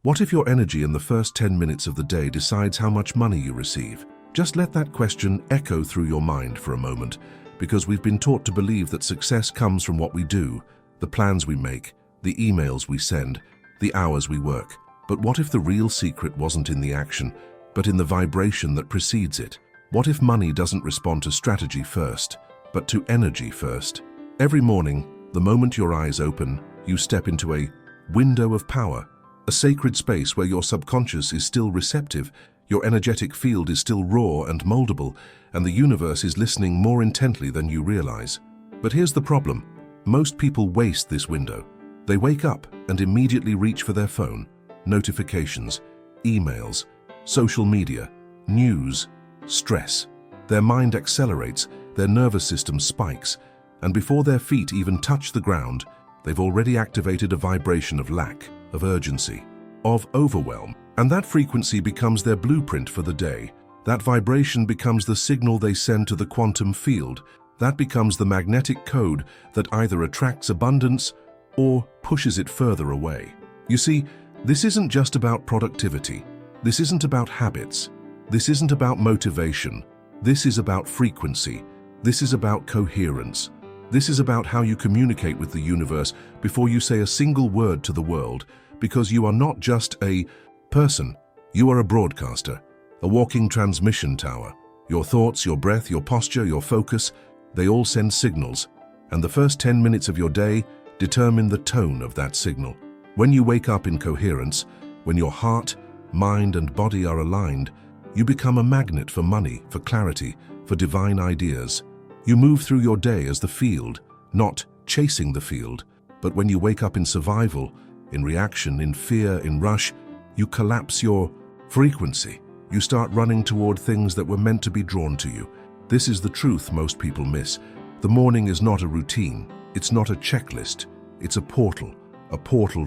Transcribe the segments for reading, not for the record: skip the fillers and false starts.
What if your energy in the first 10 minutes of the day decides how much money you receive? Just let that question echo through your mind for a moment, because we've been taught to believe that success comes from what we do, the plans we make, the emails we send, the hours we work. But what if the real secret wasn't in the action, but in the vibration that precedes it? What if money doesn't respond to strategy first, but to energy first? Every morning, the moment your eyes open, you step into a window of power, a sacred space where your subconscious is still receptive, your energetic field is still raw and moldable, and the universe is listening more intently than you realize. But here's the problem. Most people waste this window. They wake up and immediately reach for their phone, notifications, emails, social media, news, stress. Their mind accelerates, their nervous system spikes, and before their feet even touch the ground, they've already activated a vibration of lack, of urgency, of overwhelm. And that frequency becomes their blueprint for the day. That vibration becomes the signal they send to the quantum field. That becomes the magnetic code that either attracts abundance or pushes it further away. You see, this isn't just about productivity. This isn't about habits. This isn't about motivation. This is about frequency. This is about coherence. This is about how you communicate with the universe before you say a single word to the world, because you are not just a person. You are a broadcaster, a walking transmission tower. Your thoughts, your breath, your posture, your focus, they all send signals, and the first 10 minutes of your day determine the tone of that signal. When you wake up in coherence, when your heart, mind, and body are aligned, you become a magnet for money, for clarity, for divine ideas. You move through your day as the field, not chasing the field. But when you wake up in survival, in reaction, in fear, in rush, you collapse your frequency. You start running toward things that were meant to be drawn to you. This is the truth most people miss. The morning is not a routine. It's not a checklist. It's a portal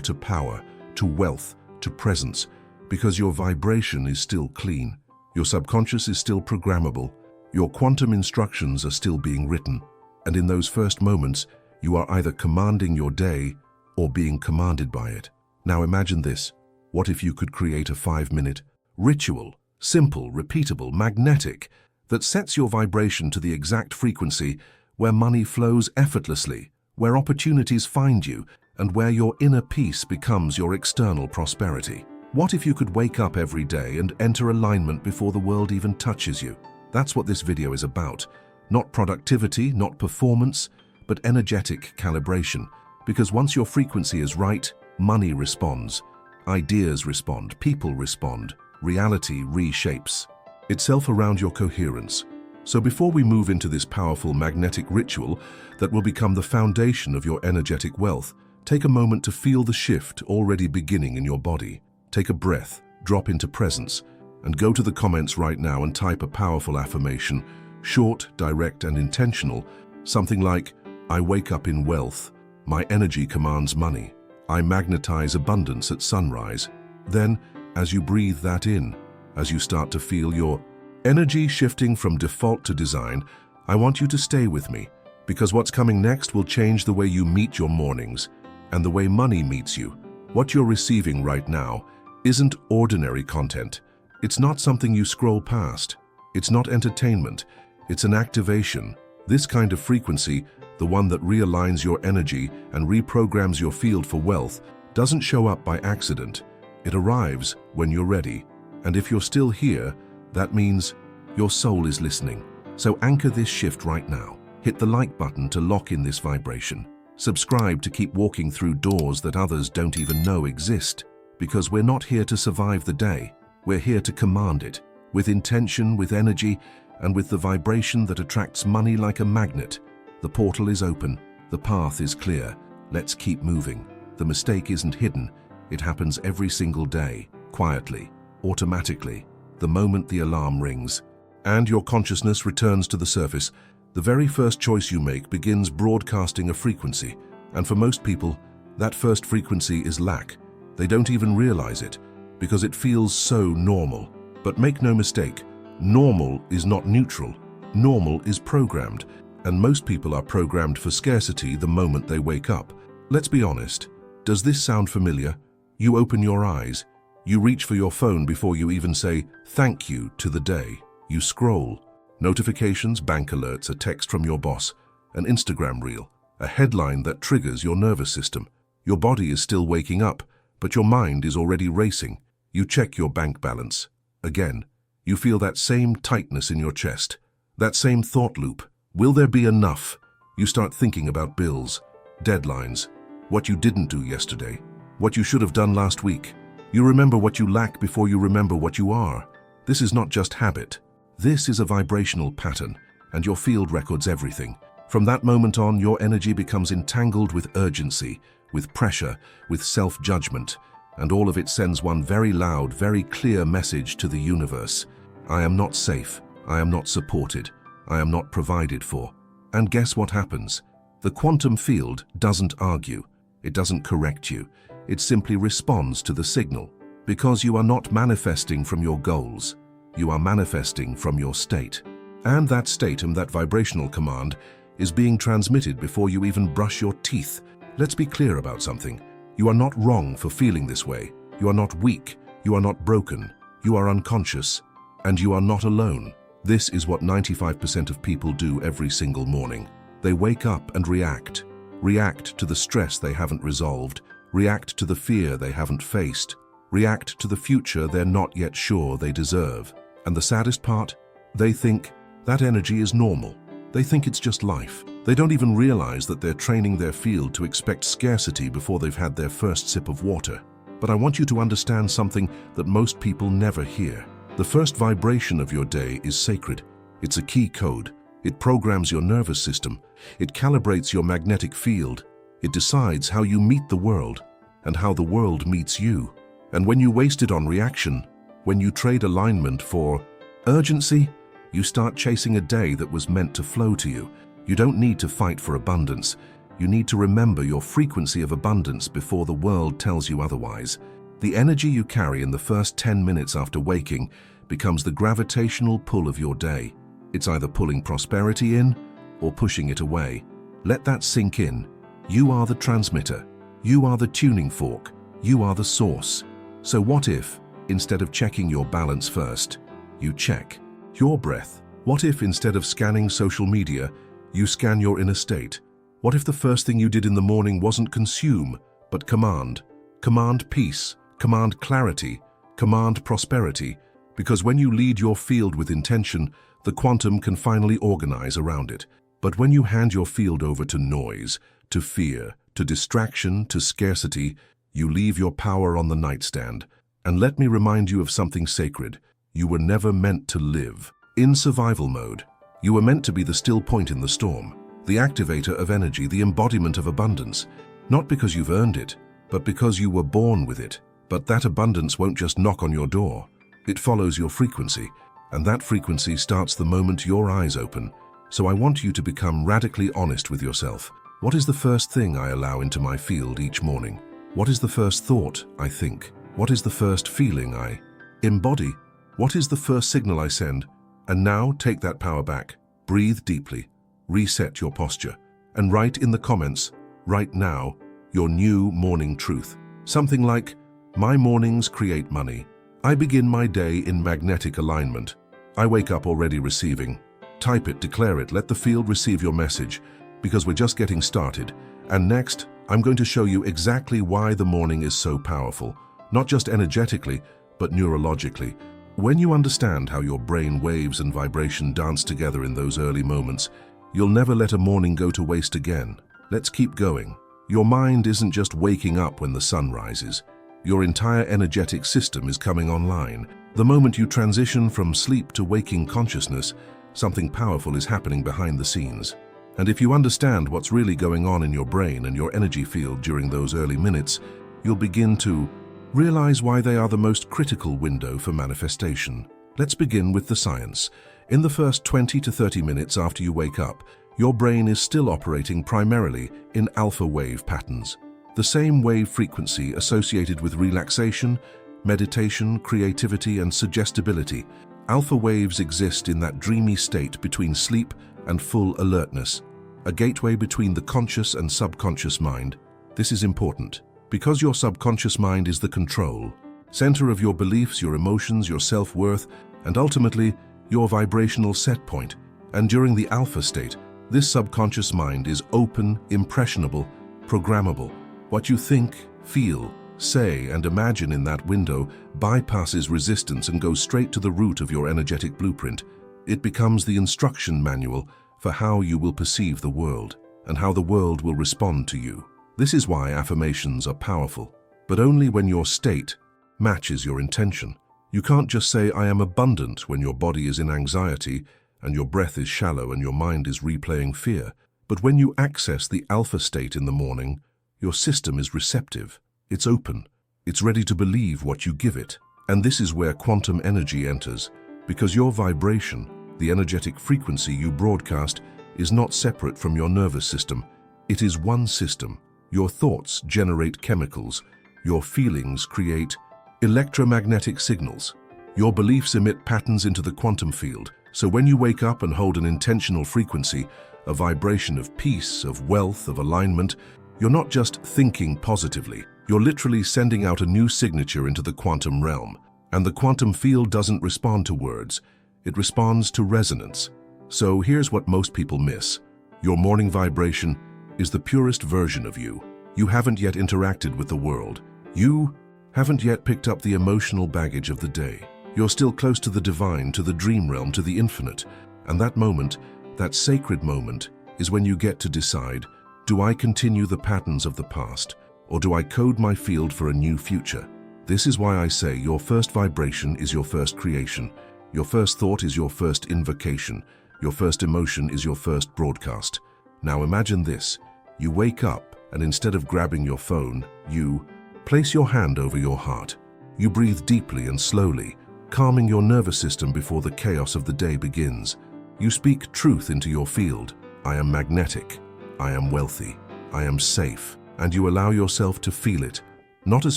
to power, to wealth, to presence, because your vibration is still clean. Your subconscious is still programmable. Your quantum instructions are still being written. And in those first moments, you are either commanding your day or being commanded by it. Now imagine this. What if you could create a 5-minute ritual, simple, repeatable, magnetic, that sets your vibration to the exact frequency where money flows effortlessly, where opportunities find you, and where your inner peace becomes your external prosperity? What if you could wake up every day and enter alignment before the world even touches you? That's what this video is about. Not productivity, not performance, but energetic calibration. Because once your frequency is right, money responds, ideas respond, people respond, reality reshapes itself around your coherence. So before we move into this powerful magnetic ritual that will become the foundation of your energetic wealth, take a moment to feel the shift already beginning in your body. Take a breath, drop into presence, and go to the comments right now and type a powerful affirmation, short, direct, and intentional, something like, I wake up in wealth, my energy commands money, I magnetize abundance at sunrise. Then, as you breathe that in, as you start to feel your energy shifting from default to design, I want you to stay with me, because what's coming next will change the way you meet your mornings and the way money meets you. What you're receiving right now isn't ordinary content. It's not something you scroll past. It's not entertainment. It's an activation. This kind of frequency, the one that realigns your energy and reprograms your field for wealth, doesn't show up by accident. It arrives when you're ready. And if you're still here, that means your soul is listening. So anchor this shift right now. Hit the like button to lock in this vibration. Subscribe to keep walking through doors that others don't even know exist. Because we're not here to survive the day. We're here to command it, with intention, with energy, and with the vibration that attracts money like a magnet. The portal is open. The path is clear. Let's keep moving. The mistake isn't hidden. It happens every single day, quietly, automatically, the moment the alarm rings. And your consciousness returns to the surface. The very first choice you make begins broadcasting a frequency. And for most people, that first frequency is lack. They don't even realize it, because it feels so normal. But make no mistake, normal is not neutral. Normal is programmed, and most people are programmed for scarcity the moment they wake up. Let's be honest. Does this sound familiar? You open your eyes, You reach for your phone before you even say thank you to the day. You scroll. Notifications, bank alerts, a text from your boss, an Instagram reel, a headline that triggers your nervous system. Your body is still waking up, but your mind is already racing. You check your bank balance. Again, you feel that same tightness in your chest, that same thought loop. Will there be enough? You start thinking about bills, deadlines, what you didn't do yesterday, what you should have done last week. You remember what you lack before you remember what you are. This is not just habit. This is a vibrational pattern, and your field records everything. From that moment on, your energy becomes entangled with urgency, with pressure, with self-judgment, and all of it sends one very loud, very clear message to the universe. I am not safe. I am not supported. I am not provided for. And guess what happens? The quantum field doesn't argue. It doesn't correct you. It simply responds to the signal. Because you are not manifesting from your goals. You are manifesting from your state. And that state and that vibrational command is being transmitted before you even brush your teeth. Let's be clear about something. You are not wrong for feeling this way. You are not weak. You are not broken. You are unconscious. And you are not alone. This is what 95% of people do every single morning. They wake up and react. React to the stress they haven't resolved. React to the fear they haven't faced. React to the future they're not yet sure they deserve. And the saddest part? They think that energy is normal. They think it's just life. They don't even realize that they're training their field to expect scarcity before they've had their first sip of water. But I want you to understand something that most people never hear. The first vibration of your day is sacred. It's a key code. It programs your nervous system. It calibrates your magnetic field. It decides how you meet the world and how the world meets you. And when you waste it on reaction, when you trade alignment for urgency, you start chasing a day that was meant to flow to you. You don't need to fight for abundance. You need to remember your frequency of abundance before the world tells you otherwise. The energy you carry in the first 10 minutes after waking becomes the gravitational pull of your day. It's either pulling prosperity in or pushing it away. Let that sink in. You are the transmitter. You are the tuning fork. You are the source. So what if, instead of checking your balance first, you check your breath? What if instead of scanning social media, you scan your inner state? What if the first thing you did in the morning wasn't consume, but command? Command peace, command clarity, command prosperity. Because when you lead your field with intention, the quantum can finally organize around it. But when you hand your field over to noise, to fear, to distraction, to scarcity, you leave your power on the nightstand. And let me remind you of something sacred. You were never meant to live in survival mode. You were meant to be the still point in the storm, the activator of energy, the embodiment of abundance. Not because you've earned it, but because you were born with it. But that abundance won't just knock on your door. It follows your frequency, and that frequency starts the moment your eyes open. So I want you to become radically honest with yourself. What is the first thing I allow into my field each morning? What is the first thought I think? What is the first feeling I embody? What is the first signal I send? And now take that power back. Breathe deeply. Reset your posture. And write in the comments, right now, your new morning truth. Something like, my mornings create money. I begin my day in magnetic alignment. I wake up already receiving. Type it, declare it, let the field receive your message, because we're just getting started. And next, I'm going to show you exactly why the morning is so powerful, not just energetically, but neurologically. When you understand how your brain waves and vibration dance together in those early moments, you'll never let a morning go to waste again. Let's keep going. Your mind isn't just waking up when the sun rises. Your entire energetic system is coming online. The moment you transition from sleep to waking consciousness, something powerful is happening behind the scenes. And if you understand what's really going on in your brain and your energy field during those early minutes, you'll begin to realize why they are the most critical window for manifestation. Let's begin with the science. In the first 20 to 30 minutes after you wake up, your brain is still operating primarily in alpha wave patterns. The same wave frequency associated with relaxation, meditation, creativity, and suggestibility. Alpha waves exist in that dreamy state between sleep and full alertness, a gateway between the conscious and subconscious mind. This is important because your subconscious mind is the control, center of your beliefs, your emotions, your self-worth, and ultimately, your vibrational set point. And during the alpha state, this subconscious mind is open, impressionable, programmable. What you think, feel, say, and imagine in that window bypasses resistance and goes straight to the root of your energetic blueprint. It becomes the instruction manual for how you will perceive the world and how the world will respond to you. This is why affirmations are powerful, but only when your state matches your intention. You can't just say, "I am abundant," when your body is in anxiety and your breath is shallow and your mind is replaying fear. But when you access the alpha state in the morning, your system is receptive. It's open. It's ready to believe what you give it. And this is where quantum energy enters, because your vibration, the energetic frequency you broadcast, is not separate from your nervous system. It is one system. Your thoughts generate chemicals. Your feelings create electromagnetic signals. Your beliefs emit patterns into the quantum field. So when you wake up and hold an intentional frequency, a vibration of peace, of wealth, of alignment, you're not just thinking positively. You're literally sending out a new signature into the quantum realm. And the quantum field doesn't respond to words. It responds to resonance. So here's what most people miss. Your morning vibration is the purest version of you. You haven't yet interacted with the world. You haven't yet picked up the emotional baggage of the day. You're still close to the divine, to the dream realm, to the infinite. And that moment, that sacred moment, is when you get to decide, do I continue the patterns of the past, or do I code my field for a new future? This is why I say your first vibration is your first creation. Your first thought is your first invocation. Your first emotion is your first broadcast. Now imagine this. You wake up, and instead of grabbing your phone, you place your hand over your heart. You breathe deeply and slowly, calming your nervous system before the chaos of the day begins. You speak truth into your field. I am magnetic. I am wealthy. I am safe. And you allow yourself to feel it, not as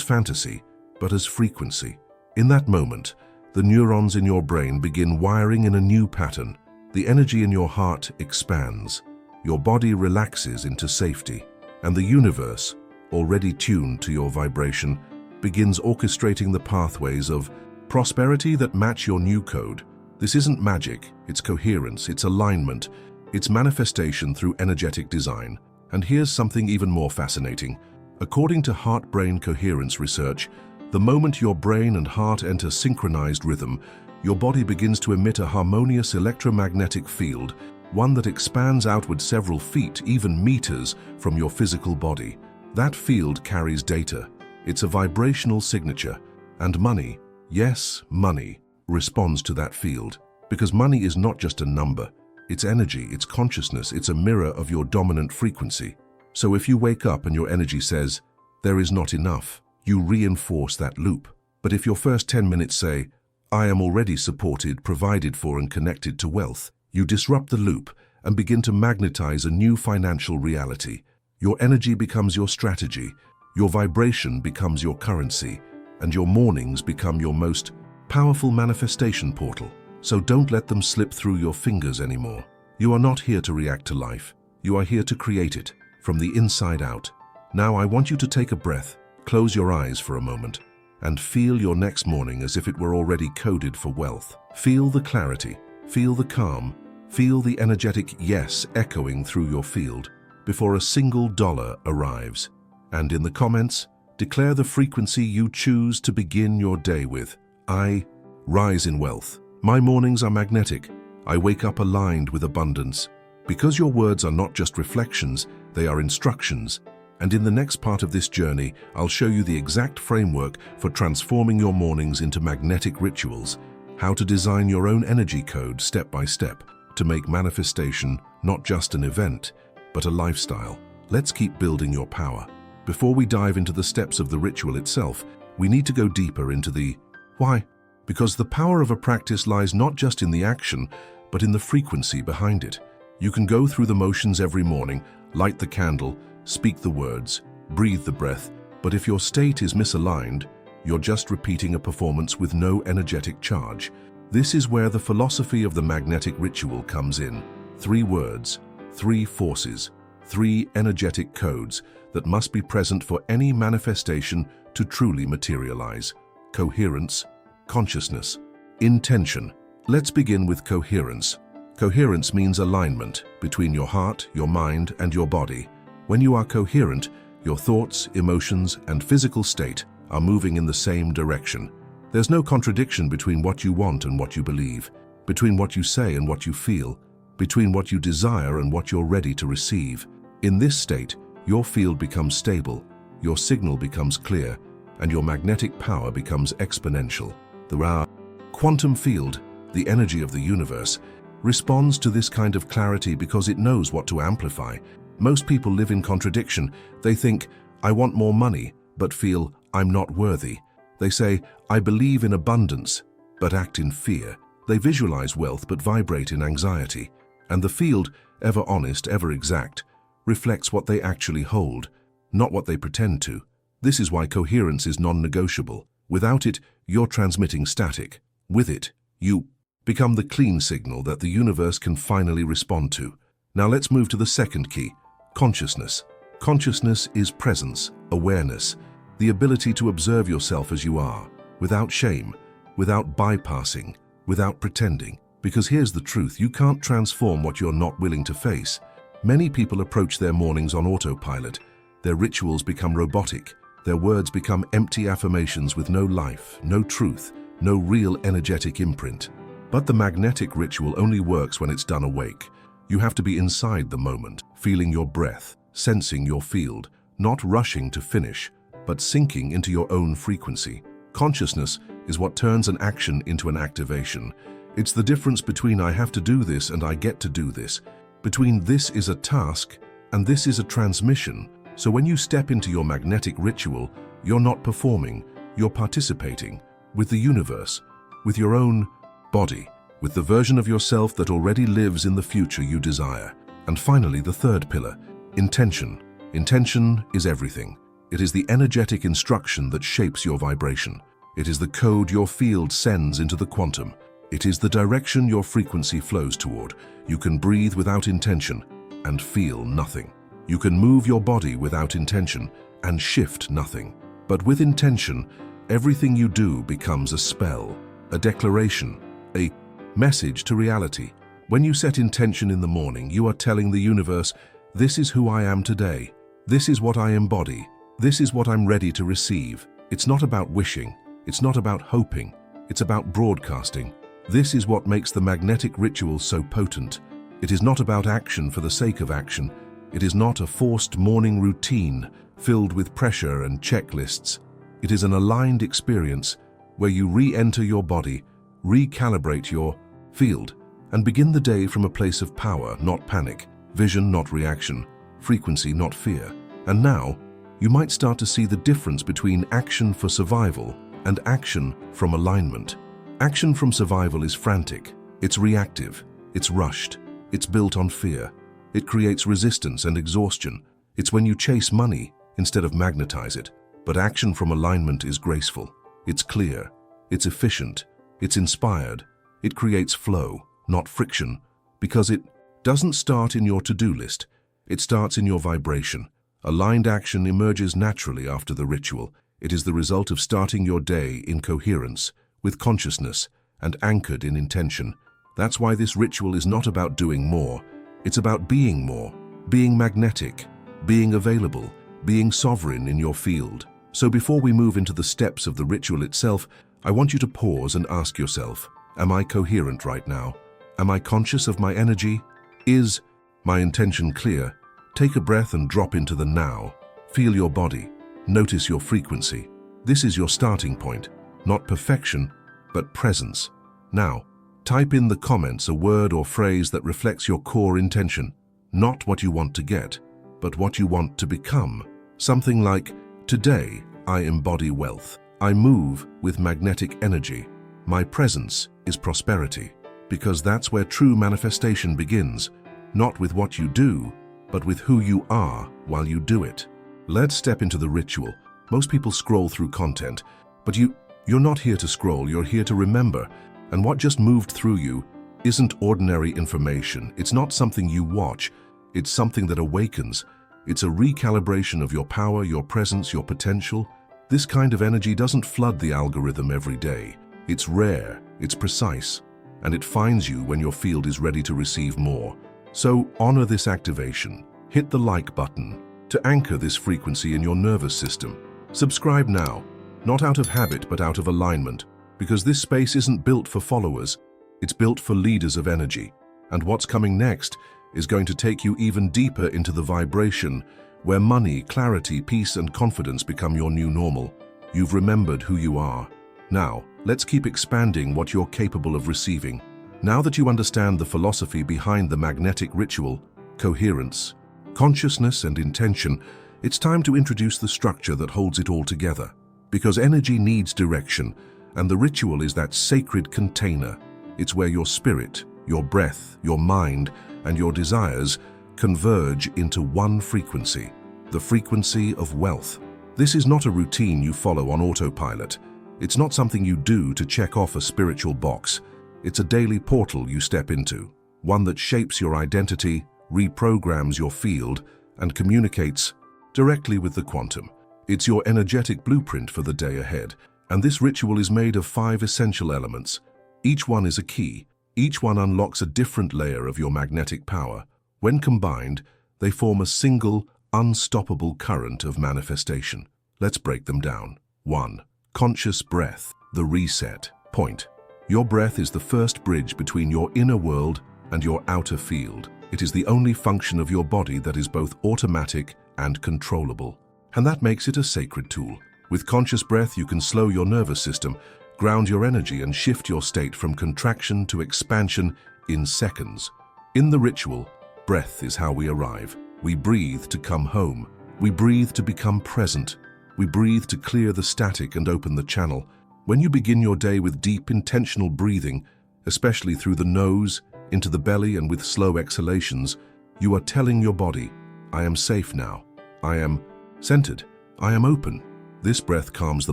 fantasy, but as frequency. In that moment, the neurons in your brain begin wiring in a new pattern. The energy in your heart expands. Your body relaxes into safety. And the universe, already tuned to your vibration, begins orchestrating the pathways of prosperity that match your new code. This isn't magic, it's coherence, it's alignment, it's manifestation through energetic design. And here's something even more fascinating. According to heart-brain coherence research, the moment your brain and heart enter synchronized rhythm, your body begins to emit a harmonious electromagnetic field, one that expands outward several feet, even meters, from your physical body. That field carries data. It's a vibrational signature. And money, yes, money, responds to that field. Because money is not just a number. It's energy, it's consciousness, it's a mirror of your dominant frequency. So if you wake up and your energy says, there is not enough, you reinforce that loop. But if your first 10 minutes say, I am already supported, provided for, and connected to wealth, you disrupt the loop and begin to magnetize a new financial reality. Your energy becomes your strategy, your vibration becomes your currency, and your mornings become your most powerful manifestation portal. So don't let them slip through your fingers anymore. You are not here to react to life. You are here to create it, from the inside out. Now I want you to take a breath, close your eyes for a moment, and feel your next morning as if it were already coded for wealth. Feel the clarity, feel the calm, feel the energetic yes echoing through your field before a single dollar arrives. And in the comments, declare the frequency you choose to begin your day with. I rise in wealth. My mornings are magnetic. I wake up aligned with abundance. Because your words are not just reflections, they are instructions. And in the next part of this journey, I'll show you the exact framework for transforming your mornings into magnetic rituals, how to design your own energy code step by step to make manifestation not just an event, but a lifestyle. Let's keep building your power. Before we dive into the steps of the ritual itself, we need to go deeper into the why. Because the power of a practice lies not just in the action, but in the frequency behind it. You can go through the motions every morning, light the candle, speak the words, breathe the breath, but if your state is misaligned, you're just repeating a performance with no energetic charge. This is where the philosophy of the magnetic ritual comes in. 3 words, 3 forces, 3 energetic codes that must be present for any manifestation to truly materialize. coherence, consciousness, intention. Let's begin with coherence. Coherence means alignment between your heart, your mind, and your body. When you are coherent, your thoughts, emotions, and physical state are moving in the same direction. There's no contradiction between what you want and what you believe, between what you say and what you feel, between what you desire and what you're ready to receive. In this state, your field becomes stable, your signal becomes clear, and your magnetic power becomes exponential. The quantum field, the energy of the universe, responds to this kind of clarity because it knows what to amplify. Most people live in contradiction. They think, I want more money, but feel I'm not worthy. They say, I believe in abundance, but act in fear. They visualize wealth but vibrate in anxiety. And the field, ever honest, ever exact, reflects what they actually hold, not what they pretend to. This is why coherence is non-negotiable. Without it, you're transmitting static. With it, you become the clean signal that the universe can finally respond to. Now let's move to the second key, consciousness. Consciousness is presence, awareness, the ability to observe yourself as you are, without shame, without bypassing, without pretending. Because here's the truth, you can't transform what you're not willing to face. Many people approach their mornings on autopilot. Their rituals become robotic. Their words become empty affirmations with no life, no truth, no real energetic imprint. But the magnetic ritual only works when it's done awake. You have to be inside the moment, feeling your breath, sensing your field, not rushing to finish, but sinking into your own frequency. Consciousness is what turns an action into an activation. It's the difference between I have to do this and I get to do this, between this is a task and this is a transmission. So when you step into your magnetic ritual, you're not performing, you're participating with the universe, with your own body, with the version of yourself that already lives in the future you desire. And finally, the third pillar, intention. Intention is everything. It is the energetic instruction that shapes your vibration. It is the code your field sends into the quantum. It is the direction your frequency flows toward. You can breathe without intention and feel nothing. You can move your body without intention and shift nothing. But with intention, everything you do becomes a spell, a declaration, a message to reality. When you set intention in the morning, you are telling the universe, this is who I am today. This is what I embody. This is what I'm ready to receive. It's not about wishing. It's not about hoping. It's about broadcasting. This is what makes the magnetic ritual so potent. It is not about action for the sake of action. It is not a forced morning routine filled with pressure and checklists. It is an aligned experience where you re-enter your body, recalibrate your field, and begin the day from a place of power, not panic, vision, not reaction, frequency, not fear. And now, you might start to see the difference between action for survival and action from alignment. Action from survival is frantic, it's reactive, it's rushed, it's built on fear. It creates resistance and exhaustion. It's when you chase money instead of magnetize it. But action from alignment is graceful. It's clear, it's efficient, it's inspired. It creates flow, not friction, because it doesn't start in your to-do list. It starts in your vibration. Aligned action emerges naturally after the ritual. It is the result of starting your day in coherence, with consciousness, and anchored in intention. That's why this ritual is not about doing more. It's about being more, being magnetic, being available, being sovereign in your field. So before we move into the steps of the ritual itself, I want you to pause and ask yourself, am I coherent right now? Am I conscious of my energy? Is my intention clear? Take a breath and drop into the now. Feel your body. Notice your frequency. This is your starting point. Not perfection, but presence. Now, type in the comments a word or phrase that reflects your core intention. Not what you want to get, but what you want to become. Something like, today I embody wealth. I move with magnetic energy. My presence is prosperity. Because that's where true manifestation begins. Not with what you do, but with who you are while you do it. Let's step into the ritual. Most people scroll through content, but you're not here to scroll, you're here to remember. And what just moved through you isn't ordinary information. It's not something you watch. It's something that awakens. It's a recalibration of your power, your presence, your potential. This kind of energy doesn't flood the algorithm every day. It's rare, it's precise, and it finds you when your field is ready to receive more. So honor this activation. Hit the like button to anchor this frequency in your nervous system. Subscribe now, not out of habit but out of alignment, because this space isn't built for followers, it's built for leaders of energy. And what's coming next is going to take you even deeper into the vibration where money, clarity, peace, and confidence become your new normal. You've remembered who you are. Now, let's keep expanding what you're capable of receiving. Now that you understand the philosophy behind the magnetic ritual, coherence, consciousness, and intention, it's time to introduce the structure that holds it all together. Because energy needs direction, and the ritual is that sacred container. It's where your spirit, your breath, your mind, and your desires converge into one frequency, the frequency of wealth. This is not a routine you follow on autopilot. It's not something you do to check off a spiritual box. It's a daily portal you step into, one that shapes your identity, reprograms your field, and communicates directly with the quantum. It's your energetic blueprint for the day ahead, and this ritual is made of 5 essential elements. Each one is a key. Each one unlocks a different layer of your magnetic power. When combined, they form a single, unstoppable current of manifestation. Let's break them down. 1. Conscious breath, the reset point. Your breath is the first bridge between your inner world and your outer field. It is the only function of your body that is both automatic and controllable. And that makes it a sacred tool. With conscious breath, you can slow your nervous system, ground your energy, and shift your state from contraction to expansion in seconds. In the ritual, breath is how we arrive. We breathe to come home. We breathe to become present. We breathe to clear the static and open the channel. When you begin your day with deep, intentional breathing, especially through the nose, into the belly, and with slow exhalations, you are telling your body, I am safe now. I am centered. I am open. This breath calms the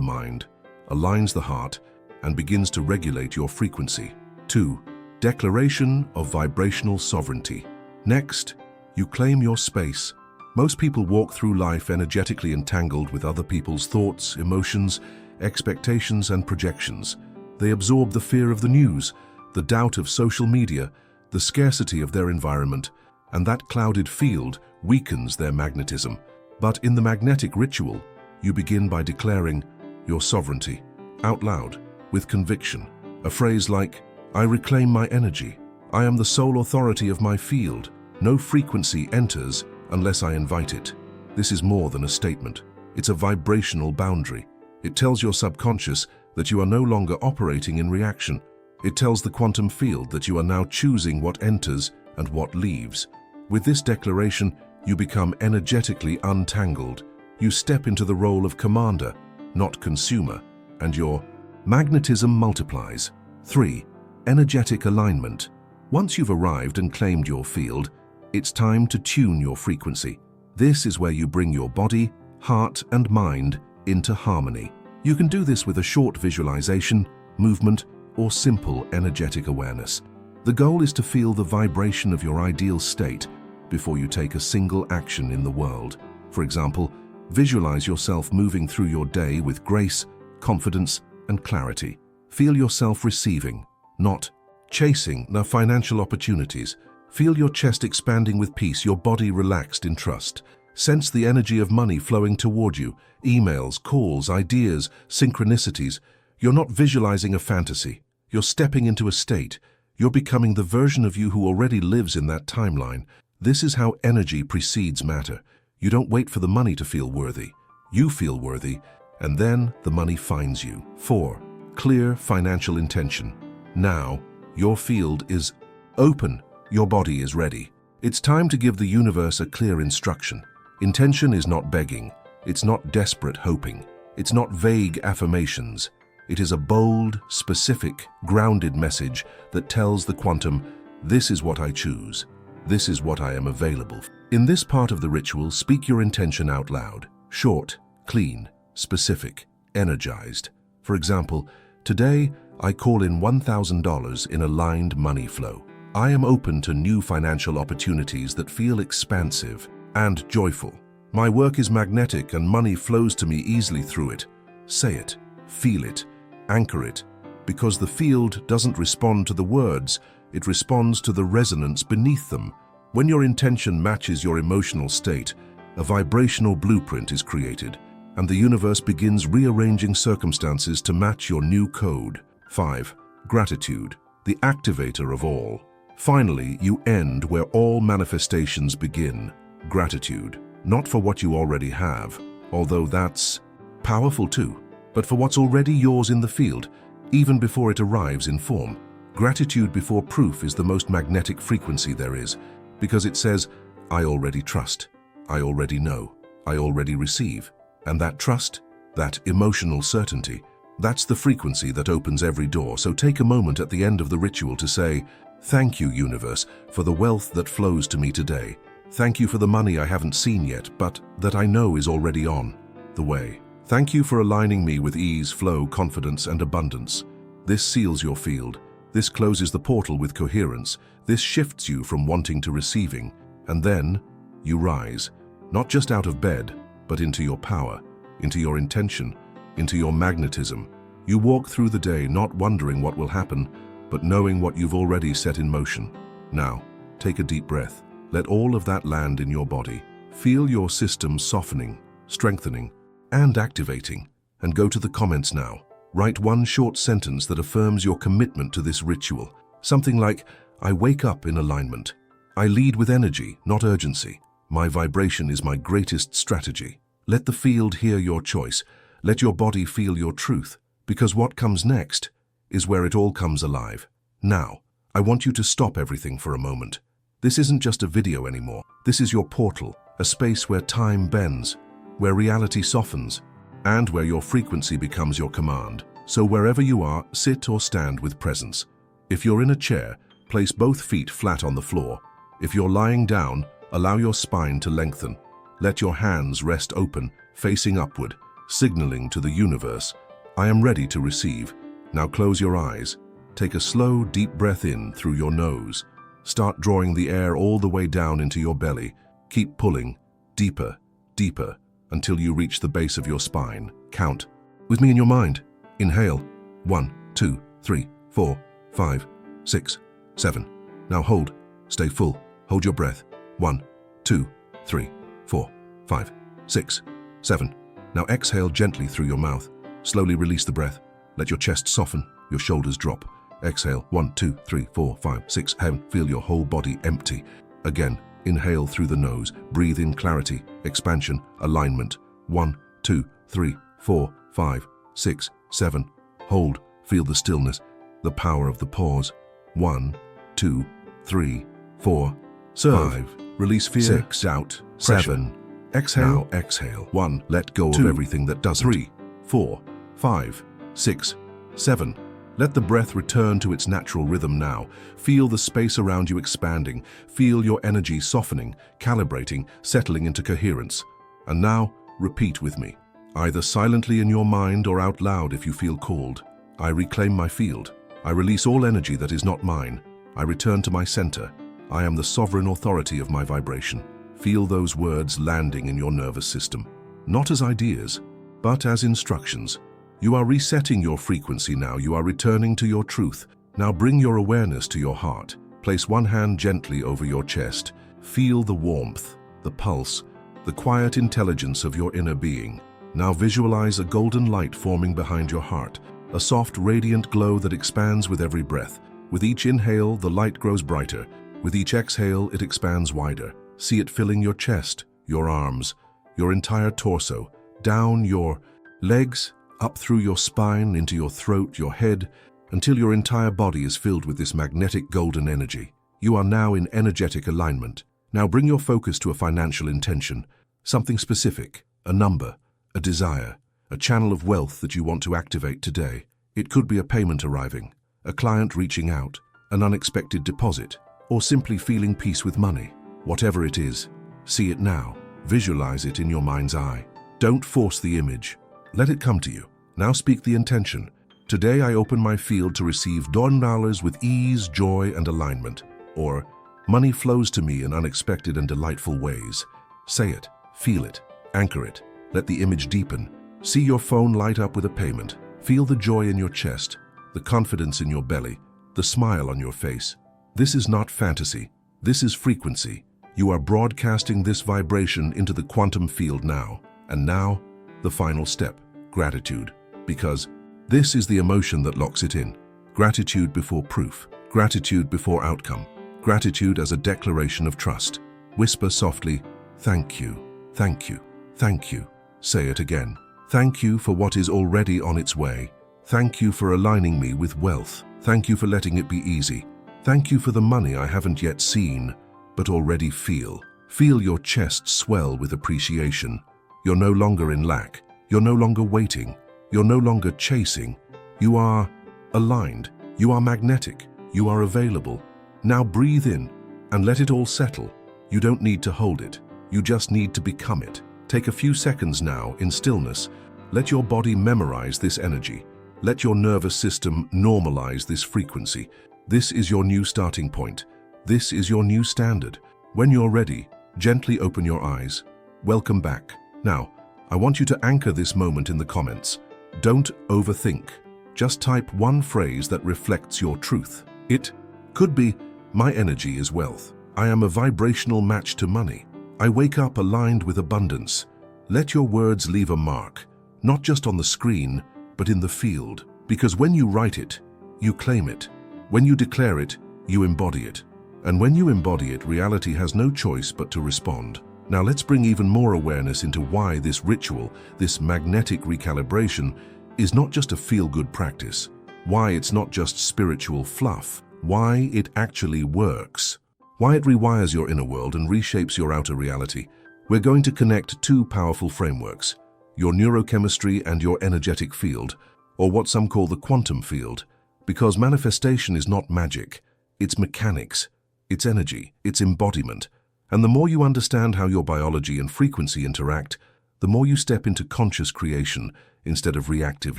mind, aligns the heart, and begins to regulate your frequency. 2. Declaration of vibrational sovereignty. Next, you claim your space. Most people walk through life energetically entangled with other people's thoughts, emotions, expectations, and projections. They absorb the fear of the news, the doubt of social media, the scarcity of their environment, and that clouded field weakens their magnetism. But in the magnetic ritual, you begin by declaring your sovereignty, out loud, with conviction. A phrase like, I reclaim my energy. I am the sole authority of my field. No frequency enters unless I invite it. This is more than a statement. It's a vibrational boundary. It tells your subconscious that you are no longer operating in reaction. It tells the quantum field that you are now choosing what enters and what leaves. With this declaration, you become energetically untangled. You step into the role of commander, not consumer, and your magnetism multiplies. 3. Energetic alignment. Once you've arrived and claimed your field, it's time to tune your frequency. This is where you bring your body, heart, and mind into harmony. You can do this with a short visualization, movement, or simple energetic awareness. The goal is to feel the vibration of your ideal state before you take a single action in the world. For example, visualize yourself moving through your day with grace, confidence, and clarity. Feel yourself receiving, not chasing, financial opportunities. Feel your chest expanding with peace, your body relaxed in trust. Sense the energy of money flowing toward you, emails, calls, ideas, synchronicities. You're not visualizing a fantasy. You're stepping into a state. You're becoming the version of you who already lives in that timeline. This is how energy precedes matter. You don't wait for the money to feel worthy. You feel worthy, and then the money finds you. 4. Clear financial intention. Now, your field is open. Your body is ready. It's time to give the universe a clear instruction. Intention is not begging. It's not desperate hoping. It's not vague affirmations. It is a bold, specific, grounded message that tells the quantum, this is what I choose. This is what I am available for. In this part of the ritual, speak your intention out loud. Short, clean, specific, energized. For example, today I call in $1,000 in aligned money flow. I am open to new financial opportunities that feel expansive and joyful. My work is magnetic and money flows to me easily through it. say it, feel it, anchor it, because the field doesn't respond to the words, it responds to the resonance beneath them. When your intention matches your emotional state, a vibrational blueprint is created, and the universe begins rearranging circumstances to match your new code. 5. Gratitude, the activator of all. Finally, you end where all manifestations begin. Gratitude, not for what you already have, although that's powerful too, but for what's already yours in the field, even before it arrives in form. Gratitude before proof is the most magnetic frequency there is, because it says, I already trust, I already know, I already receive. And that trust, that emotional certainty, that's the frequency that opens every door. So take a moment at the end of the ritual to say, thank you, universe, for the wealth that flows to me today. Thank you for the money I haven't seen yet, but that I know is already on the way. Thank you for aligning me with ease, flow, confidence, and abundance. This seals your field. This closes the portal with coherence. This shifts you from wanting to receiving. And then you rise, not just out of bed, but into your power, into your intention, into your magnetism. You walk through the day not wondering what will happen, but knowing what you've already set in motion. Now, take a deep breath. Let all of that land in your body. Feel your system softening, strengthening, and activating. And go to the comments now. Write one short sentence that affirms your commitment to this ritual. Something like, I wake up in alignment. I lead with energy, not urgency. My vibration is my greatest strategy. Let the field hear your choice. Let your body feel your truth, because what comes next is where it all comes alive. Now, I want you to stop everything for a moment. This isn't just a video anymore. This is your portal, a space where time bends, where reality softens, and where your frequency becomes your command. So wherever you are, sit or stand with presence. If you're in a chair, place both feet flat on the floor. If you're lying down, allow your spine to lengthen. Let your hands rest open, facing upward, signaling to the universe, I am ready to receive. Now close your eyes. Take a slow, deep breath in through your nose. Start drawing the air all the way down into your belly. Keep pulling, deeper, deeper, until you reach the base of your spine. Count with me in your mind. Inhale, 1, 2, 3, 4, 5, 6, 7. Now hold, stay full, hold your breath. 1, 2, 3, 4, 5, 6, 7. Now exhale gently through your mouth. Slowly release the breath. Let your chest soften, your shoulders drop. Exhale, 1, 2, 3, 4, 5, 6, 7. Feel your whole body empty. Again, inhale through the nose. Breathe in clarity, expansion, alignment. 1, 2, 3, 4, 5, 6, 7. Hold, feel the stillness, the power of the pause. 1, 2, 3, 4, serve. 5. Release fear, 6, doubt, pressure. 7. Exhale, now exhale. 1. Let go 2, of everything that doesn't. 3, 4, 5, 6, 7. Let the breath return to its natural rhythm now. Feel the space around you expanding. Feel your energy softening, calibrating, settling into coherence. And now, repeat with me, either silently in your mind or out loud if you feel called. I reclaim my field. I release all energy that is not mine. I return to my center. I am the sovereign authority of my vibration. Feel those words landing in your nervous system, not as ideas, but as instructions. You are resetting your frequency now. You are returning to your truth. Now bring your awareness to your heart. Place one hand gently over your chest. Feel the warmth, the pulse, the quiet intelligence of your inner being. Now visualize a golden light forming behind your heart, a soft, radiant glow that expands with every breath. With each inhale, the light grows brighter. With each exhale, it expands wider. See it filling your chest, your arms, your entire torso, down your legs, up through your spine, into your throat, your head, until your entire body is filled with this magnetic golden energy. You are now in energetic alignment. Now bring your focus to a financial intention, something specific, a number, a desire, a channel of wealth that you want to activate today. It could be a payment arriving, a client reaching out, an unexpected deposit, or simply feeling peace with money. Whatever it is, see it now. Visualize it in your mind's eye. Don't force the image. Let it come to you. Now speak the intention. Today I open my field to receive $10 with ease, joy, and alignment. Or, money flows to me in unexpected and delightful ways. Say it, feel it, anchor it. Let the image deepen. See your phone light up with a payment. Feel the joy in your chest, the confidence in your belly, the smile on your face. This is not fantasy. This is frequency. You are broadcasting this vibration into the quantum field now. And now, the final step, gratitude. Because this is the emotion that locks it in. Gratitude before proof. Gratitude before outcome. Gratitude as a declaration of trust. Whisper softly, thank you, thank you, thank you. Say it again. Thank you for what is already on its way. Thank you for aligning me with wealth. Thank you for letting it be easy. Thank you for the money I haven't yet seen, but already feel. Feel your chest swell with appreciation. You're no longer in lack. You're no longer waiting. You're no longer chasing. You are aligned. You are magnetic. You are available. Now breathe in and let it all settle. You don't need to hold it. You just need to become it. Take a few seconds now in stillness. Let your body memorize this energy. Let your nervous system normalize this frequency. This is your new starting point. This is your new standard. When you're ready, gently open your eyes. Welcome back. Now, I want you to anchor this moment in the comments. Don't overthink. Just type one phrase that reflects your truth. It could be, my energy is wealth. I am a vibrational match to money. I wake up aligned with abundance. Let your words leave a mark, not just on the screen, but in the field. Because when you write it, you claim it. When you declare it, you embody it. And when you embody it, reality has no choice but to respond. Now let's bring even more awareness into why this ritual, this magnetic recalibration, is not just a feel-good practice. Why it's not just spiritual fluff. Why it actually works. Why it rewires your inner world and reshapes your outer reality. We're going to connect two powerful frameworks, your neurochemistry and your energetic field, or what some call the quantum field, because manifestation is not magic, it's mechanics, it's energy, it's embodiment. And the more you understand how your biology and frequency interact, the more you step into conscious creation instead of reactive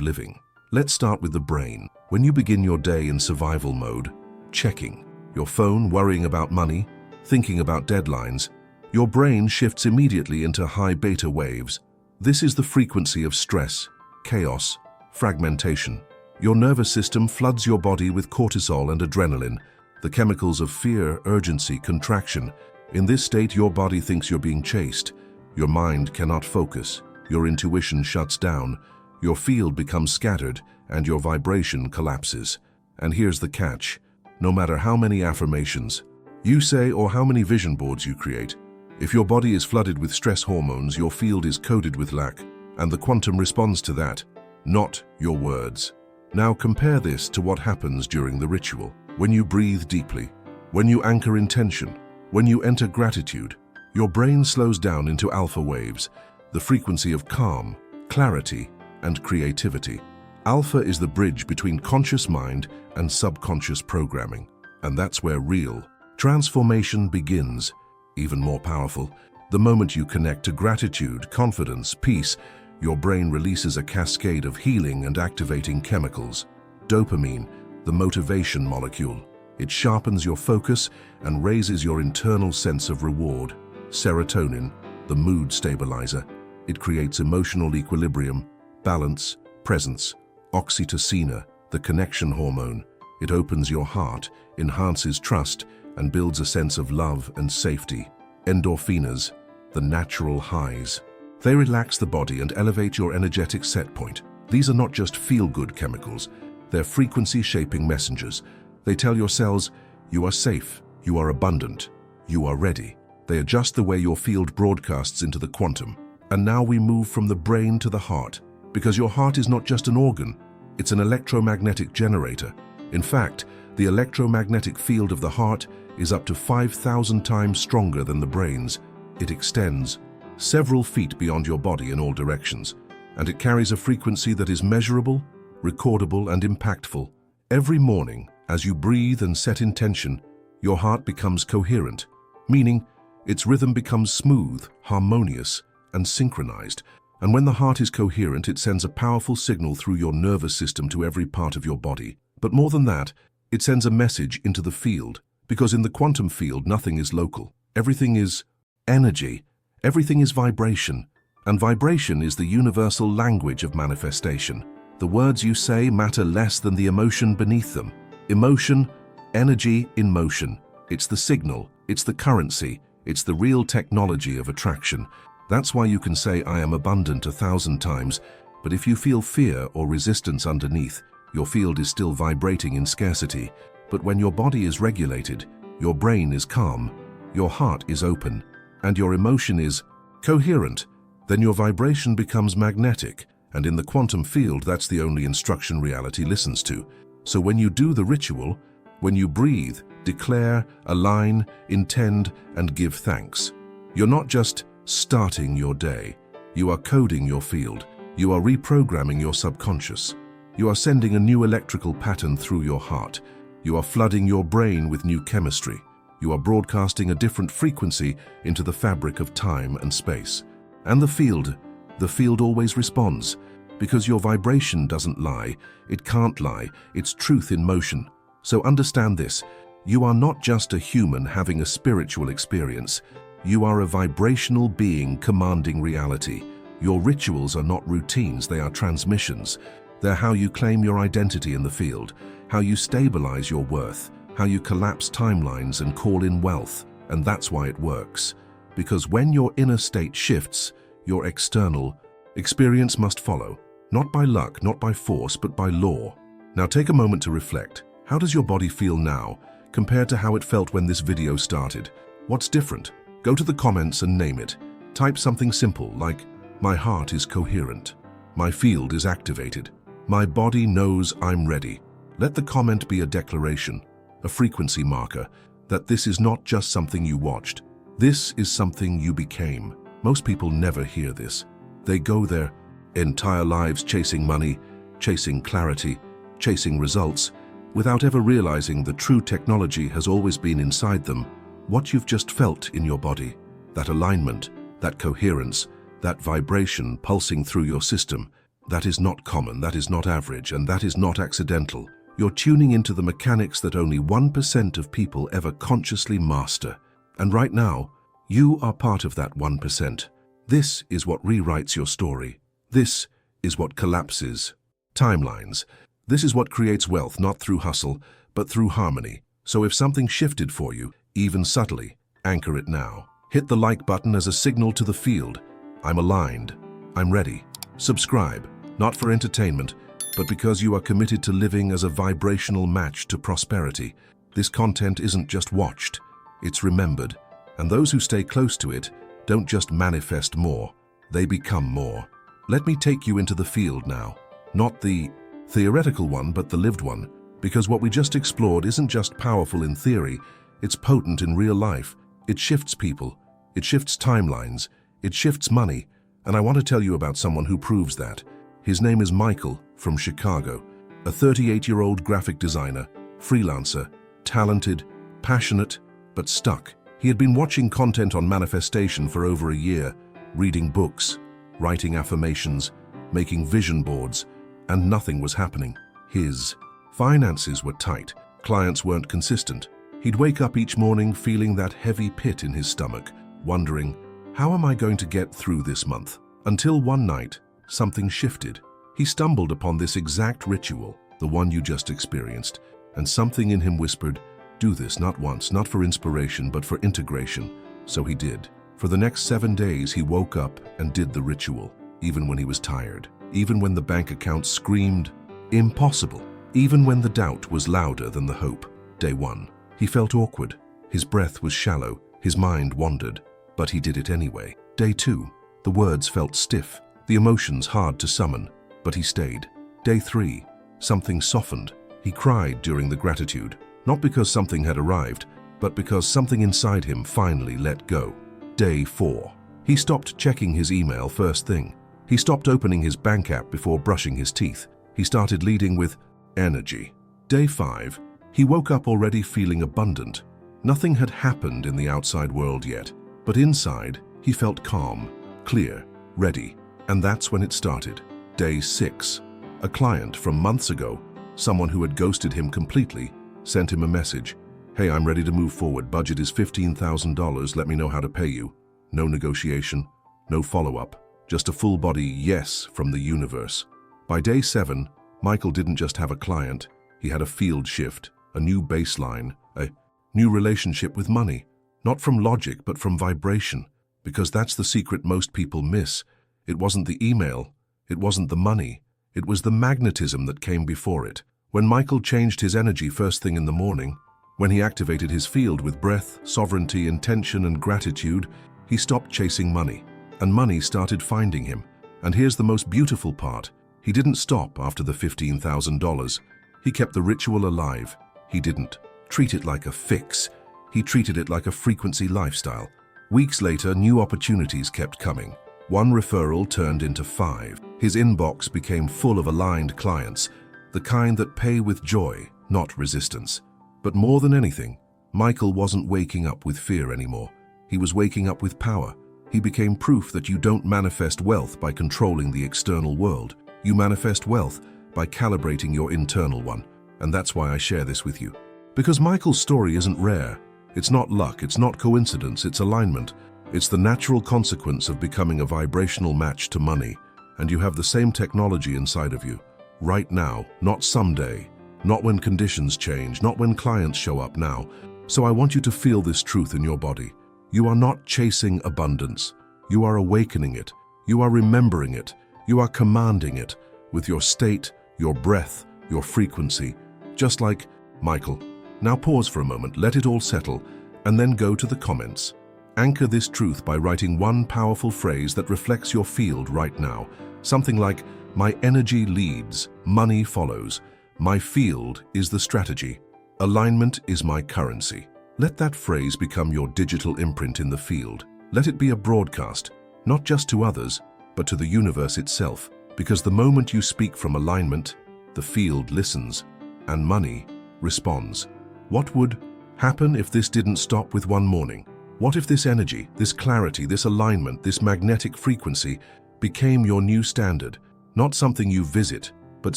living. Let's start with the brain. When you begin your day in survival mode, checking your phone, worrying about money, thinking about deadlines, your brain shifts immediately into high beta waves. This is the frequency of stress, chaos, fragmentation. Your nervous system floods your body with cortisol and adrenaline, the chemicals of fear, urgency, contraction. In this state, your body thinks you're being chased. Your mind cannot focus. Your intuition shuts down. Your field becomes scattered, and your vibration collapses. And here's the catch. No matter how many affirmations you say or how many vision boards you create, if your body is flooded with stress hormones, your field is coded with lack, and the quantum responds to that, not your words. Now compare this to what happens during the ritual. When you breathe deeply, when you anchor intention, when you enter gratitude, your brain slows down into alpha waves, the frequency of calm, clarity, and creativity. Alpha is the bridge between conscious mind and subconscious programming, and that's where real transformation begins. Even more powerful, the moment you connect to gratitude, confidence, peace, your brain releases a cascade of healing and activating chemicals. Dopamine, the motivation molecule. It sharpens your focus and raises your internal sense of reward. Serotonin, the mood stabilizer. It creates emotional equilibrium, balance, presence. Oxytocin, the connection hormone. It opens your heart, enhances trust, and builds a sense of love and safety. Endorphins, the natural highs. They relax the body and elevate your energetic set point. These are not just feel-good chemicals. They're frequency-shaping messengers. They tell your cells, you are safe, you are abundant, you are ready. They adjust the way your field broadcasts into the quantum. And now we move from the brain to the heart. Because your heart is not just an organ, it's an electromagnetic generator. In fact, the electromagnetic field of the heart is up to 5,000 times stronger than the brain's. It extends several feet beyond your body in all directions, and it carries a frequency that is measurable, recordable, and impactful. Every morning, as you breathe and set intention, your heart becomes coherent, meaning its rhythm becomes smooth, harmonious, and synchronized. And when the heart is coherent, it sends a powerful signal through your nervous system to every part of your body. But more than that, it sends a message into the field, because in the quantum field, nothing is local. Everything is energy. Everything is vibration. And vibration is the universal language of manifestation. The words you say matter less than the emotion beneath them. Emotion, energy in motion. It's the signal, it's the currency, it's the real technology of attraction. That's why you can say I am abundant 1,000 times, but if you feel fear or resistance underneath, your field is still vibrating in scarcity. But when your body is regulated, your brain is calm, your heart is open, and your emotion is coherent, then your vibration becomes magnetic, and in the quantum field, that's the only instruction reality listens to. So when you do the ritual, when you breathe, declare, align, intend, and give thanks, you're not just starting your day. You are coding your field. You are reprogramming your subconscious. You are sending a new electrical pattern through your heart. You are flooding your brain with new chemistry. You are broadcasting a different frequency into the fabric of time and space. And the field always responds, because your vibration doesn't lie. It can't lie. It's truth in motion. So understand this. You are not just a human having a spiritual experience. You are a vibrational being commanding reality. Your rituals are not routines, they are transmissions. They're how you claim your identity in the field, how you stabilize your worth, how you collapse timelines and call in wealth. And that's why it works. Because when your inner state shifts, your external experience must follow. Not by luck, not by force, but by law. Now take a moment to reflect. How does your body feel now compared to how it felt when this video started? What's different? Go to the comments and name it. Type something simple like, my heart is coherent. My field is activated. My body knows I'm ready. Let the comment be a declaration, a frequency marker, that this is not just something you watched. This is something you became. Most people never hear this. They go their entire lives chasing money, chasing clarity, chasing results, without ever realizing the true technology has always been inside them. What you've just felt in your body, that alignment, that coherence, that vibration pulsing through your system, that is not common, that is not average, and that is not accidental. You're tuning into the mechanics that only 1% of people ever consciously master. And right now, you are part of that 1%. This is what rewrites your story. This is what collapses timelines. This is what creates wealth, not through hustle, but through harmony. So if something shifted for you, even subtly, anchor it now. Hit the like button as a signal to the field. I'm aligned. I'm ready. Subscribe, not for entertainment, but because you are committed to living as a vibrational match to prosperity. This content isn't just watched, it's remembered. And those who stay close to it don't just manifest more, they become more. Let me take you into the field now. Not the theoretical one, but the lived one. Because what we just explored isn't just powerful in theory, it's potent in real life. It shifts people, it shifts timelines, it shifts money. And I want to tell you about someone who proves that. His name is Michael from Chicago, a 38-year-old graphic designer, freelancer, talented, passionate, but stuck. He had been watching content on manifestation for over a year, reading books, writing affirmations, making vision boards, and nothing was happening. His finances were tight, clients weren't consistent. He'd wake up each morning feeling that heavy pit in his stomach, wondering, how am I going to get through this month? Until one night, something shifted. He stumbled upon this exact ritual, the one you just experienced, and something in him whispered, do this not once, not for inspiration, but for integration. So he did. For the next 7 days, he woke up and did the ritual, even when he was tired, even when the bank account screamed, impossible, even when the doubt was louder than the hope. Day 1. He felt awkward. His breath was shallow. His mind wandered. But he did it anyway. Day 2. The words felt stiff, the emotions hard to summon, but he stayed. Day 3. Something softened. He cried during the gratitude, not because something had arrived, but because something inside him finally let go. Day 4. He stopped checking his email first thing. He stopped opening his bank app before brushing his teeth. He started leading with energy. Day 5. He woke up already feeling abundant. Nothing had happened in the outside world yet, but inside, he felt calm, clear, ready. And that's when it started. Day 6. A client from months ago, someone who had ghosted him completely, sent him a message. Hey, I'm ready to move forward. Budget is $15,000. Let me know how to pay you. No negotiation, no follow-up, just a full-body yes from the universe. By day 7, Michael didn't just have a client, he had a field shift, a new baseline, a new relationship with money. Not from logic, but from vibration. Because that's the secret most people miss. It wasn't the email, it wasn't the money, it was the magnetism that came before it. When Michael changed his energy first thing in the morning, when he activated his field with breath, sovereignty, intention, and gratitude, he stopped chasing money. And money started finding him. And here's the most beautiful part. He didn't stop after the $15,000. He kept the ritual alive. He didn't treat it like a fix. He treated it like a frequency lifestyle. Weeks later, new opportunities kept coming. One referral turned into 5. His inbox became full of aligned clients, the kind that pay with joy, not resistance. But more than anything, Michael wasn't waking up with fear anymore. He was waking up with power. He became proof that you don't manifest wealth by controlling the external world. You manifest wealth by calibrating your internal one. And that's why I share this with you. Because Michael's story isn't rare. It's not luck, it's not coincidence, it's alignment. It's the natural consequence of becoming a vibrational match to money. And you have the same technology inside of you. Right now, not someday. Not when conditions change, not when clients show up now. So I want you to feel this truth in your body. You are not chasing abundance. You are awakening it. You are remembering it. You are commanding it with your state, your breath, your frequency. Just like Michael. Now pause for a moment, let it all settle, and then go to the comments. Anchor this truth by writing one powerful phrase that reflects your field right now. Something like, my energy leads, money follows. My field is the strategy. Alignment is my currency. Let that phrase become your digital imprint in the field. Let it be a broadcast, not just to others, but to the universe itself. Because the moment you speak from alignment, the field listens, and money responds. What would happen if this didn't stop with one morning? What if this energy, this clarity, this alignment, this magnetic frequency became your new standard? Not something you visit, but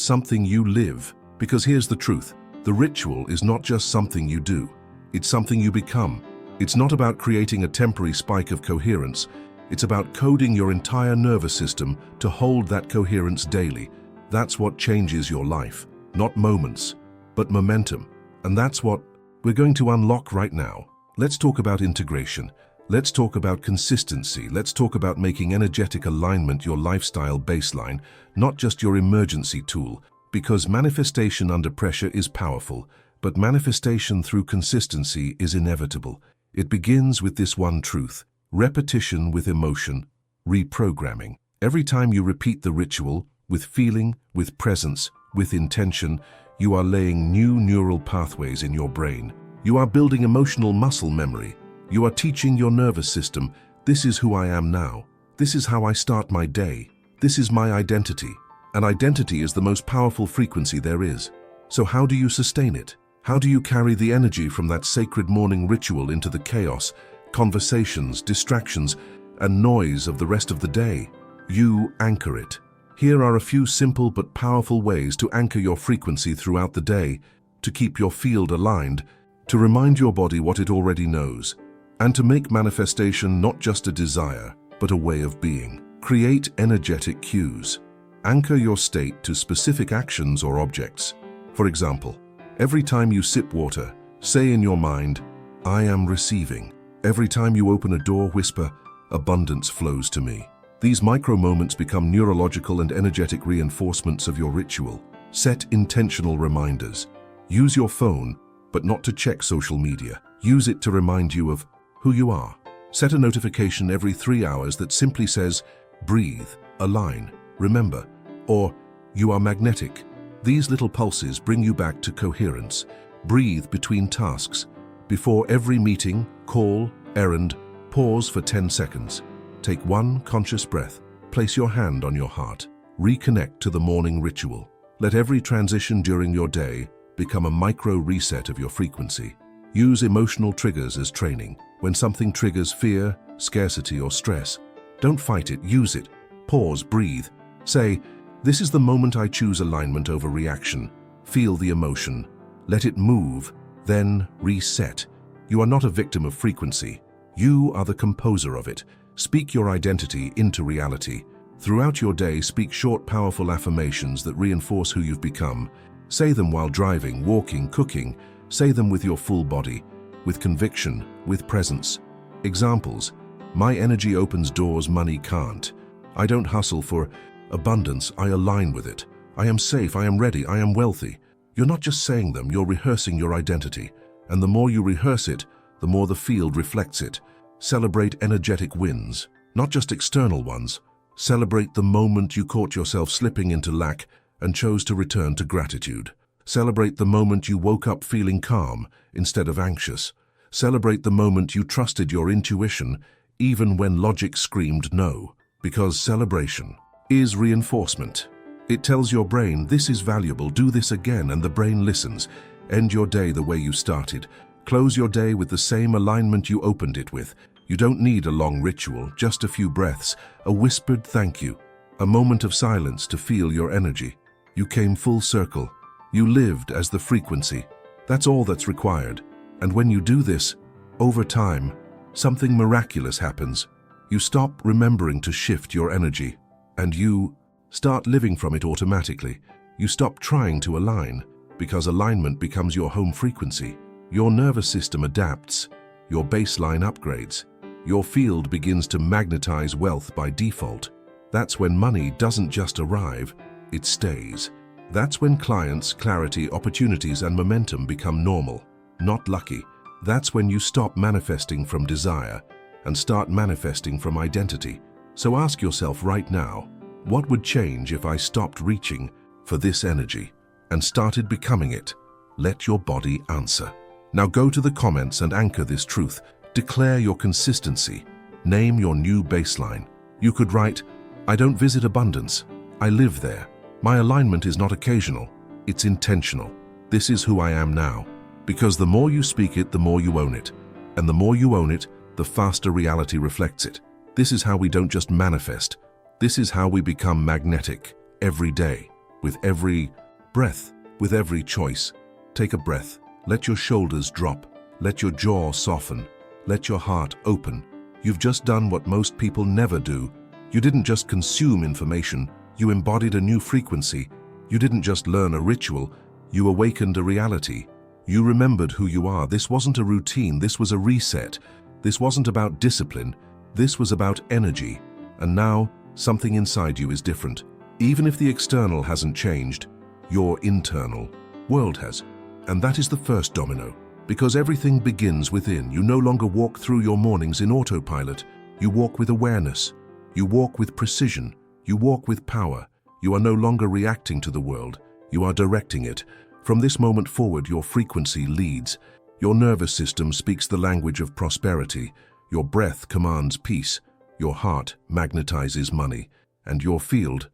something you live. Because here's the truth. The ritual is not just something you do. It's something you become. It's not about creating a temporary spike of coherence. It's about coding your entire nervous system to hold that coherence daily. That's what changes your life. Not moments, but momentum. And that's what we're going to unlock right now. Let's talk about integration. Let's talk about consistency. Let's talk about making energetic alignment your lifestyle baseline, not just your emergency tool. Because manifestation under pressure is powerful, but manifestation through consistency is inevitable. It begins with this one truth: repetition with emotion, reprogramming. Every time you repeat the ritual, with feeling, with presence, with intention, you are laying new neural pathways in your brain. You are building emotional muscle memory. You are teaching your nervous system, this is who I am now. This is how I start my day. This is my identity. And identity is the most powerful frequency there is. So how do you sustain it? How do you carry the energy from that sacred morning ritual into the chaos, conversations, distractions, and noise of the rest of the day? You anchor it. Here are a few simple but powerful ways to anchor your frequency throughout the day, to keep your field aligned, to remind your body what it already knows, and to make manifestation not just a desire, but a way of being. Create energetic cues. Anchor your state to specific actions or objects. For example, every time you sip water, say in your mind, I am receiving. Every time you open a door, whisper, abundance flows to me. These micro moments become neurological and energetic reinforcements of your ritual. Set intentional reminders. Use your phone, but not to check social media. Use it to remind you of who you are. Set a notification every 3 hours that simply says, breathe, align, remember, or you are magnetic. These little pulses bring you back to coherence. Breathe between tasks. Before every meeting, call, errand, pause for 10 seconds. Take one conscious breath. Place your hand on your heart. Reconnect to the morning ritual. Let every transition during your day become a micro reset of your frequency. Use emotional triggers as training. When something triggers fear, scarcity, or stress, don't fight it, use it. Pause, breathe. Say, this is the moment I choose alignment over reaction. Feel the emotion. Let it move, then reset. You are not a victim of frequency. You are the composer of it. Speak your identity into reality. Throughout your day, speak short, powerful affirmations that reinforce who you've become. Say them while driving, walking, cooking. Say them with your full body, with conviction, with presence. Examples: my energy opens doors money can't. I don't hustle for abundance, I align with it. I am safe, I am ready, I am wealthy. You're not just saying them, you're rehearsing your identity. And the more you rehearse it, the more the field reflects it. Celebrate energetic wins, not just external ones. Celebrate the moment you caught yourself slipping into lack and chose to return to gratitude. Celebrate the moment you woke up feeling calm instead of anxious. Celebrate the moment you trusted your intuition even when logic screamed no. Because celebration is reinforcement. It tells your brain, this is valuable, do this again, and the brain listens. End your day the way you started. Close your day with the same alignment you opened it with. You don't need a long ritual, just a few breaths, a whispered thank you, a moment of silence to feel your energy. You came full circle. You lived as the frequency. That's all that's required. And when you do this, over time, something miraculous happens. You stop remembering to shift your energy, and you start living from it automatically. You stop trying to align, because alignment becomes your home frequency. Your nervous system adapts, your baseline upgrades. Your field begins to magnetize wealth by default. That's when money doesn't just arrive, it stays. That's when clients, clarity, opportunities, and momentum become normal, not lucky. That's when you stop manifesting from desire and start manifesting from identity. So ask yourself right now, what would change if I stopped reaching for this energy and started becoming it? Let your body answer. Now go to the comments and anchor this truth. Declare your consistency. Name your new baseline. You could write, I don't visit abundance, I live there. My alignment is not occasional, it's intentional. This is who I am now. Because the more you speak it, the more you own it. And the more you own it, the faster reality reflects it. This is how we don't just manifest. This is how we become magnetic every day, with every breath, with every choice. Take a breath. Let your shoulders drop. Let your jaw soften. Let your heart open. You've just done what most people never do. You didn't just consume information. You embodied a new frequency. You didn't just learn a ritual. You awakened a reality. You remembered who you are. This wasn't a routine. This was a reset. This wasn't about discipline. This was about energy. And now, something inside you is different. Even if the external hasn't changed, your internal world has. And that is the first domino. Because everything begins within. You no longer walk through your mornings in autopilot. You walk with awareness. You walk with precision. You walk with power. You are no longer reacting to the world. You are directing it. From this moment forward, your frequency leads. Your nervous system speaks the language of prosperity. Your breath commands peace. Your heart magnetizes money. And your field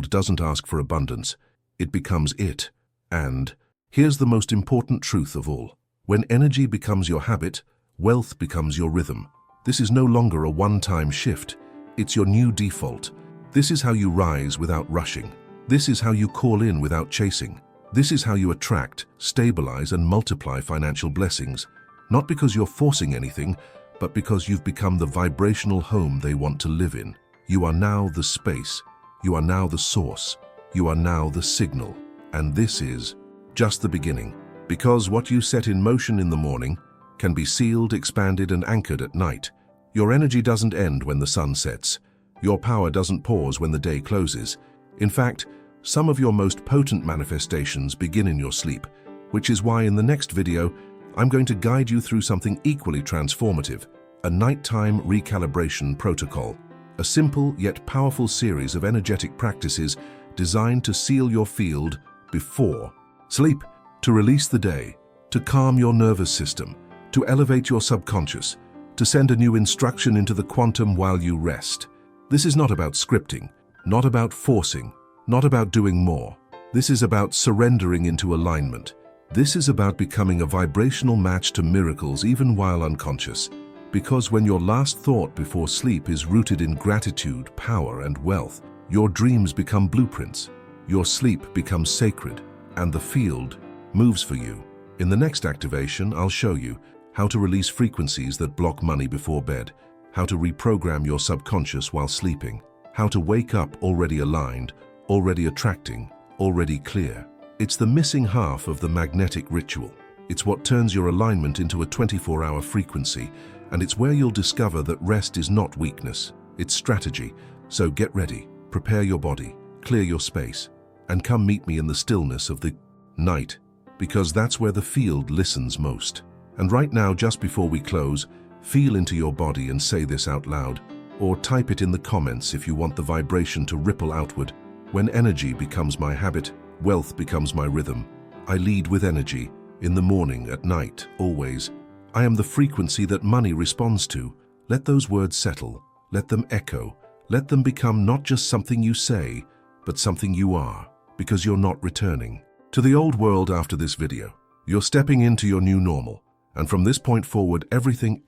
doesn't ask for abundance. It becomes it. And here's the most important truth of all. When energy becomes your habit, wealth becomes your rhythm. This is no longer a one-time shift. It's your new default. This is how you rise without rushing. This is how you call in without chasing. This is how you attract, stabilize, and multiply financial blessings. Not because you're forcing anything, but because you've become the vibrational home they want to live in. You are now the space. You are now the source. You are now the signal. And this is just the beginning. Because what you set in motion in the morning can be sealed, expanded, and anchored at night. Your energy doesn't end when the sun sets. Your power doesn't pause when the day closes. In fact, some of your most potent manifestations begin in your sleep, which is why in the next video, I'm going to guide you through something equally transformative, a nighttime recalibration protocol, a simple yet powerful series of energetic practices designed to seal your field before sleep, to release the day, to calm your nervous system, to elevate your subconscious, to send a new instruction into the quantum while you rest. This is not about scripting, not about forcing, not about doing more. This is about surrendering into alignment. This is about becoming a vibrational match to miracles even while unconscious. Because when your last thought before sleep is rooted in gratitude, power, and wealth, your dreams become blueprints, your sleep becomes sacred, and the field moves for you. In the next activation, I'll show you how to release frequencies that block money before bed, how to reprogram your subconscious while sleeping, how to wake up already aligned, already attracting, already clear. It's the missing half of the magnetic ritual. It's what turns your alignment into a 24-hour frequency, and it's where you'll discover that rest is not weakness, it's strategy. So get ready, prepare your body, clear your space, and come meet me in the stillness of the night, because that's where the field listens most. And right now, just before we close, feel into your body and say this out loud, or type it in the comments if you want the vibration to ripple outward. When energy becomes my habit, wealth becomes my rhythm. I lead with energy, in the morning, at night, always. I am the frequency that money responds to. Let those words settle, let them echo, let them become not just something you say, but something you are, because you're not returning to the old world after this video. You're stepping into your new normal, and from this point forward, everything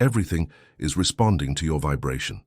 is responding to your vibration.